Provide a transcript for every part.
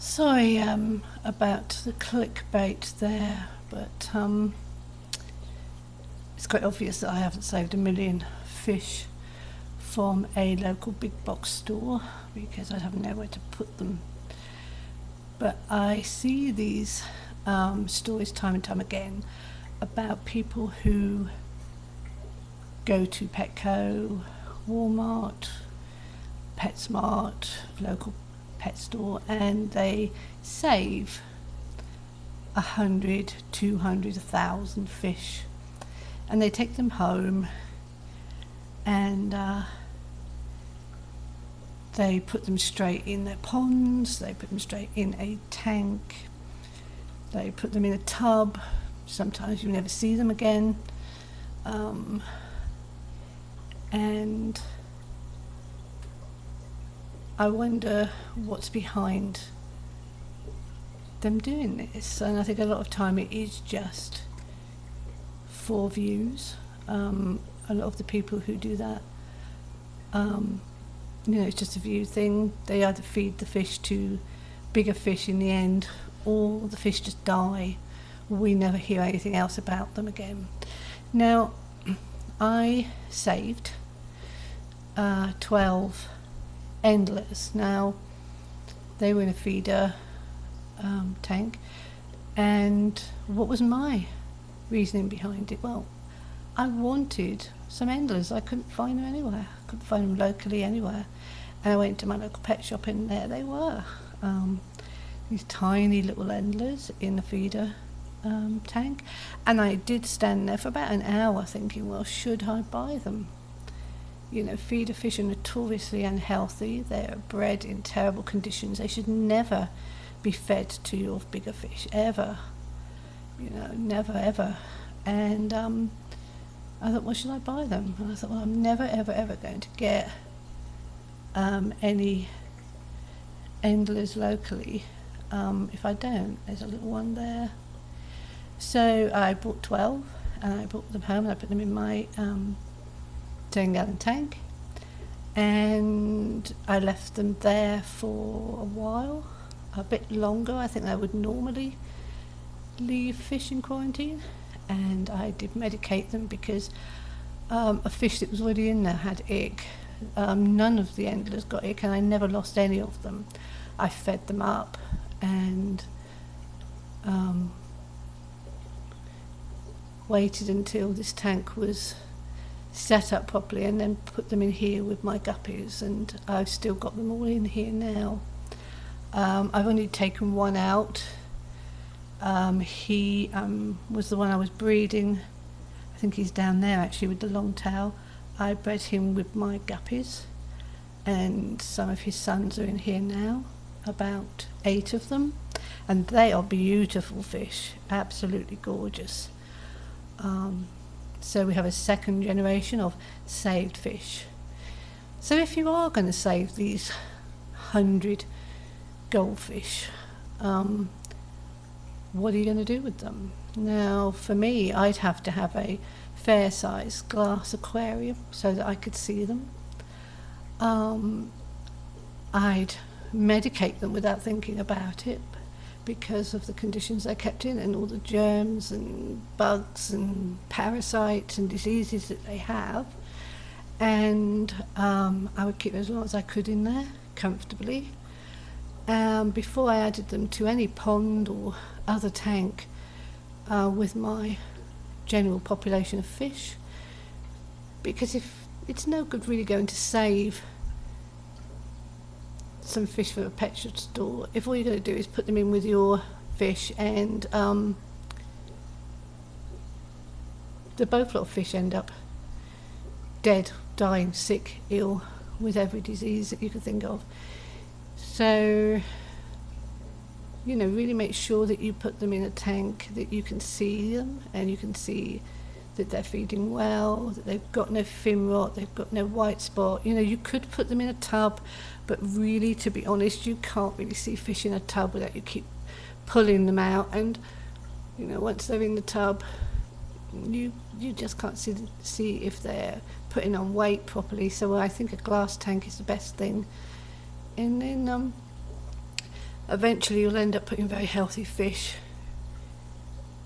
Sorry about the clickbait there, but it's quite obvious that I haven't saved 1,000,000 fish from a local big box store because I have nowhere to put them. But I see these stories time and time again about people who go to Petco, Walmart, PetSmart, local pet store, and they save 100, 200, 1,000 fish, and they take them home and they put them straight in their ponds, they put them straight in a tank, they put them in a tub. Sometimes you never see them again, and I wonder what's behind them doing this. And I think a lot of time it is just for views. A lot of the people who do that, it's just a view thing. They either feed the fish to bigger fish in the end, or the fish just die. We never hear anything else about them again. Now, I saved 12 endless. Now, they were in a feeder tank, and what was my reasoning behind it? Well, I wanted some endless. I couldn't find them anywhere. I couldn't find them locally anywhere, and I went to my local pet shop, and there they were, these tiny little endless in the feeder tank. And I did stand there for about an hour thinking, well, should I buy them? Feeder fish are notoriously unhealthy. They're bred in terrible conditions. They should never be fed to your bigger fish, ever. Never, ever. And I thought, well, should I buy them? And I thought, well, I'm never, ever, ever going to get any endless locally if I don't. There's a little one there. So I bought 12, and I brought them home, and I put them in my 10-gallon tank, and I left them there for a while, a bit longer. I think I would normally leave fish in quarantine, and I did medicate them because a fish that was already in there had ick. None of the endlers got ick, and I never lost any of them. I fed them up and waited until this tank was set up properly, and then put them in here with my guppies, and I've still got them all in here now. I've only taken one out. He was the one I was breeding. I think he's down there actually with the long tail. I bred him with my guppies, and some of his sons are in here now, about 8 of them, and they are beautiful fish, absolutely gorgeous. So we have a second generation of saved fish. So if you are going to save these 100 goldfish, what are you going to do with them? Now, for me, I'd have to have a fair size glass aquarium so that I could see them. I'd medicate them without thinking about it, because of the conditions they're kept in and all the germs and bugs and parasites and diseases that they have. And I would keep them as long as I could in there comfortably. Before I added them to any pond or other tank with my general population of fish, because if it's no good really going to save some fish for a pet shop store if all you're going to do is put them in with your fish, and both lot of fish end up dead, dying, sick, ill, with every disease that you could think of. So really make sure that you put them in a tank that you can see them, and you can see that they're feeding well, that they've got no fin rot, they've got no white spot. You could put them in a tub, but really, to be honest, you can't really see fish in a tub without you keep pulling them out, and once they're in the tub, you just can't see if they're putting on weight properly. So I think a glass tank is the best thing. And then eventually you'll end up putting very healthy fish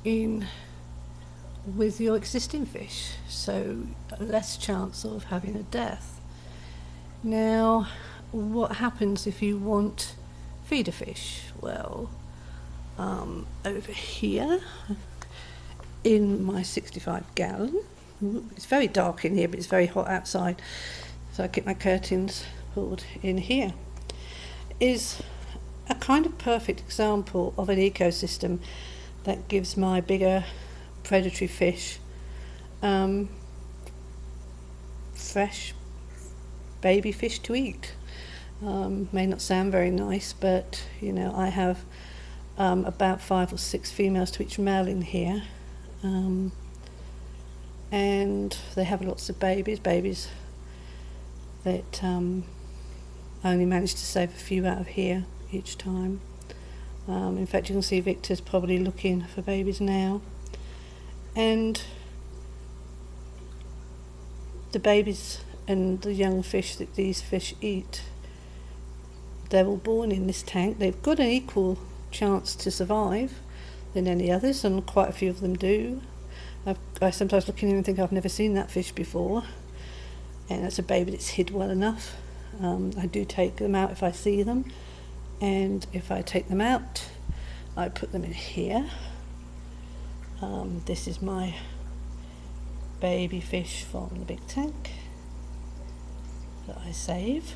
in with your existing fish, so less chance of having a death. Now, what happens if you want feeder fish? Well, over here in my 65 gallon, it's very dark in here but it's very hot outside, so I keep my curtains pulled in here, is a kind of perfect example of an ecosystem that gives my bigger predatory fish fresh baby fish to eat. May not sound very nice, but you know, I have about 5 or 6 females to each male in here, and they have lots of babies that I only managed to save a few out of here each time. In fact, you can see Victor's probably looking for babies now, and the babies and the young fish that these fish eat, they're all born in this tank. They've got an equal chance to survive than any others, and quite a few of them do. I sometimes look in here and think I've never seen that fish before, and that's a baby that's hid well enough. I do take them out if I see them, and if I take them out I put them in here. This is my baby fish from the big tank that I save.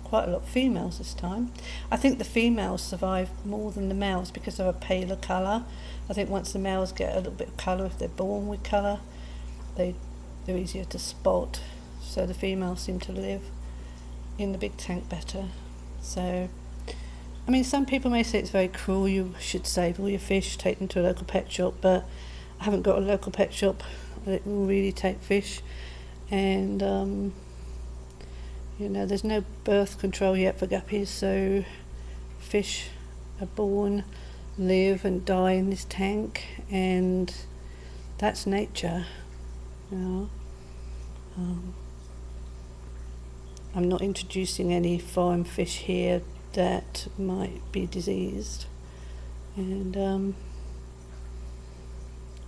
Quite a lot of females this time. I think the females survive more than the males because of a paler colour. I think once the males get a little bit of colour, if they're born with colour, they're easier to spot, so the females seem to live in the big tank better. So, I mean, some people may say it's very cruel, you should save all your fish, take them to a local pet shop, but I haven't got a local pet shop that will really take fish, and you know, there's no birth control yet for guppies, so fish are born, live and die in this tank, and that's nature, you know. I'm not introducing any farm fish here that might be diseased, and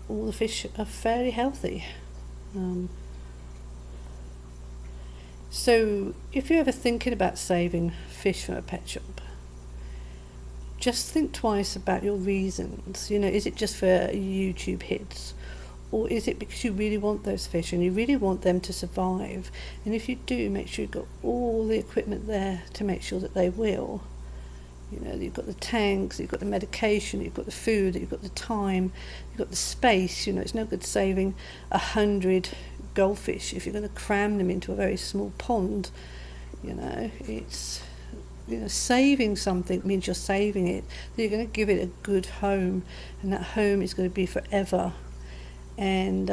all the fish are fairly healthy. So if you're ever thinking about saving fish from a pet shop, just think twice about your reasons. You know, is it just for YouTube hits, or is it because you really want those fish and you really want them to survive? And if you do, make sure you've got all the equipment there to make sure that they will. You know, you've got the tanks, you've got the medication, you've got the food, you've got the time, you've got the space. You know, it's no good saving 100 goldfish if you're going to cram them into a very small pond. You know, it's, you know, saving something means you're saving it, you're going to give it a good home, and that home is going to be forever. And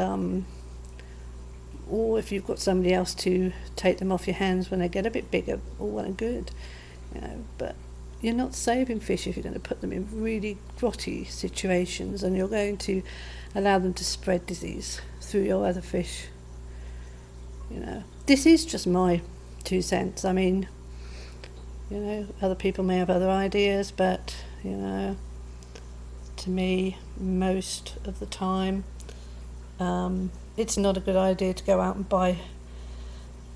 or if you've got somebody else to take them off your hands when they get a bit bigger, all well and good, you know, but you're not saving fish if you're going to put them in really grotty situations, and you're going to allow them to spread disease through your other fish. You know, this is just my 2 cents. I mean, you know, other people may have other ideas, but, you know, to me, most of the time, it's not a good idea to go out and buy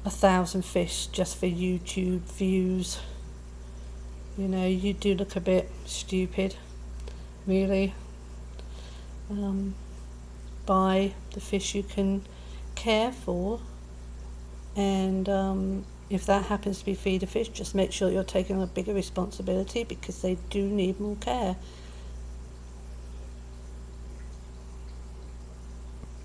1,000 fish just for YouTube views. You know, you do look a bit stupid, really. Buy the fish you can care for, and if that happens to be feeder fish, just make sure you're taking a bigger responsibility, because they do need more care.